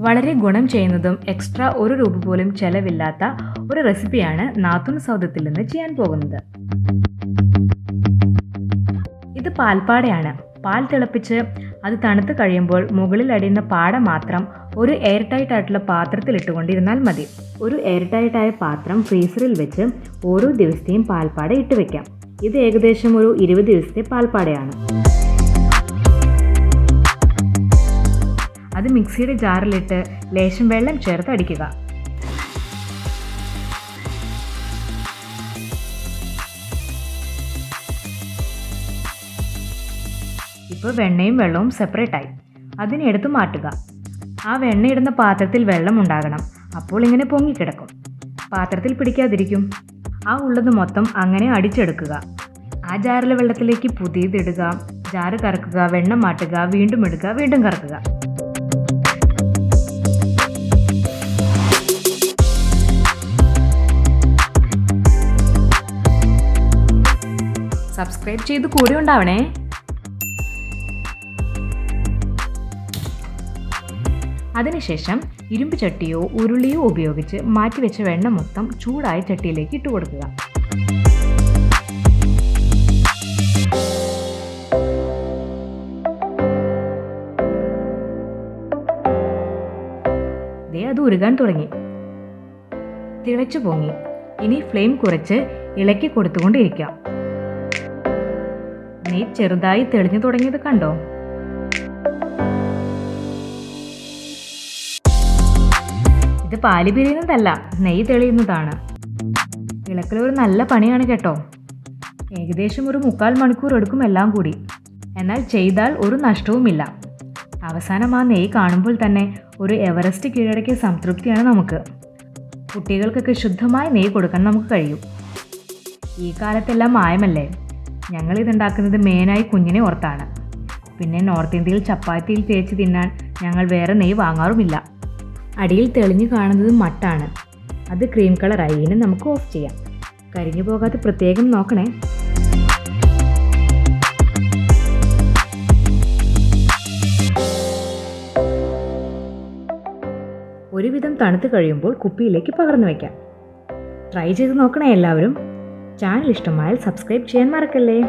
വളരെ ഗുണം ചെയ്യുന്നതും എക്സ്ട്രാ ഒരു രൂപ പോലും ചെലവില്ലാത്ത ഒരു റെസിപ്പിയാണ് നാത്തൂൻ സൗദത്തിൽ നിന്ന് ചെയ്യാൻ പോകുന്നത്. ഇത് പാൽപ്പാടയാണ്. പാൽ തിളപ്പിച്ച് അത് തണുത്ത് കഴിയുമ്പോൾ മുകളിൽ അടിയുന്ന പാട മാത്രം ഒരു എയർ ടൈറ്റ് ആയിട്ടുള്ള പാത്രത്തിൽ ഇട്ടുകൊണ്ടിരുന്നാൽ മതി. ഒരു എയർ ടൈറ്റായ പാത്രം ഫ്രീസറിൽ വെച്ച് ഓരോ ദിവസത്തെയും പാൽപ്പാട ഇട്ട് വെക്കാം. ഇത് ഏകദേശം ഒരു 20 ദിവസത്തെ പാൽപ്പാടയാണ്. അത് മിക്സിയുടെ ജാറിലിട്ട് ലേശം വെള്ളം ചേർത്ത് അടിക്കുക. ഇപ്പോൾ വെണ്ണയും വെള്ളവും സെപ്പറേറ്റ് ആയി. അതിനെ എടുത്ത് മാറ്റുക. ആ വെണ്ണയിടുന്ന പാത്രത്തിൽ വെള്ളം ഉണ്ടാകണം. അപ്പോൾ ഇങ്ങനെ പൊങ്ങിക്കിടക്കും. പാത്രത്തിൽ പിടിക്കാതിരിക്കും. ആ ഉള്ളത് മൊത്തം അങ്ങനെ അടിച്ചെടുക്കുക. ആ ജാറിലെ വെള്ളത്തിലേക്ക് പുതിയതിടുക. ജാറ് കറക്കുക, വെണ്ണ മാറ്റുക, വീണ്ടും ഇടുക, വീണ്ടും കറക്കുക. സബ്സ്ക്രൈബ് ചെയ്ത് കൂടെ ഉണ്ടാവണേ. അതിനുശേഷം ഇരുമ്പ് ചട്ടിയോ ഉരുളിയോ ഉപയോഗിച്ച് മാറ്റിവെച്ച വെണ്ണ മൊത്തം ചൂടായ ചട്ടിയിലേക്ക് ഇട്ട് കൊടുക്കുക. അത് ഉരുകാൻ തുടങ്ങി. തിളച്ചു പൊങ്ങി. ഇനി ഫ്ലെയിം കുറച്ച് ഇളക്കി കൊടുത്തുകൊണ്ടിരിക്കാം. നെയ്യ് ചെറുതായി തെളിഞ്ഞു തുടങ്ങിയത് കണ്ടോ? ഇത് പാല് പിരിയുന്നതല്ല, നെയ്യ് തെളിയുന്നതാണ്. ഇളക്കൽ ഒരു നല്ല പണിയാണ് കേട്ടോ. ഏകദേശം ഒരു 3/4 മണിക്കൂർ എടുക്കും എല്ലാം കൂടി. എന്നാൽ ചെയ്താൽ ഒരു നഷ്ടവുമില്ല. അവസാനം ആ നെയ്യ് കാണുമ്പോൾ തന്നെ ഒരു എവറസ്റ്റ് കീഴടക്കിയ സംതൃപ്തിയാണ് നമുക്ക്. കുട്ടികൾക്കൊക്കെ ശുദ്ധമായ നെയ്യ് കൊടുക്കാൻ നമുക്ക് കഴിയും. ഈ കാലത്തെല്ലാം മായമല്ലേ. ഞങ്ങളിതുണ്ടാക്കുന്നത് മെയിനായി കുഞ്ഞിനെ ഓർത്താണ്. പിന്നെ നോർത്ത് ഇന്ത്യയിൽ ചപ്പാത്തിയിൽ തേച്ച് തിന്നാൻ ഞങ്ങൾ വേറെ നെയ്യ് വാങ്ങാറുമില്ല. അടിയിൽ തെളിഞ്ഞു കാണുന്നത് മട്ടാണ്. അത് ക്രീം കളറായി. ഇനി നമുക്ക് ഓഫ് ചെയ്യാം. കരിഞ്ഞു പോകാതെ പ്രത്യേകം നോക്കണേ. ഒരുവിധം തണുത്ത് കഴിയുമ്പോൾ കുപ്പിയിലേക്ക് പകർന്നു വയ്ക്കാം. ട്രൈ ചെയ്ത് നോക്കണേ എല്ലാവരും. ചാനൽ ഇഷ്ടമായാൽ സബ്സ്ക്രൈബ് ചെയ്യാൻ മറക്കല്ലേ.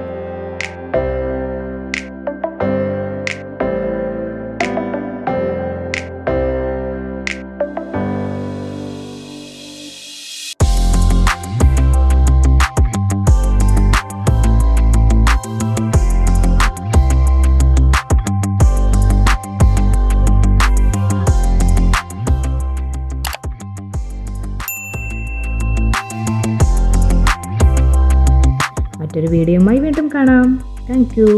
മറ്റൊരു വീഡിയോയുമായി വീണ്ടും കാണാം. Thank you.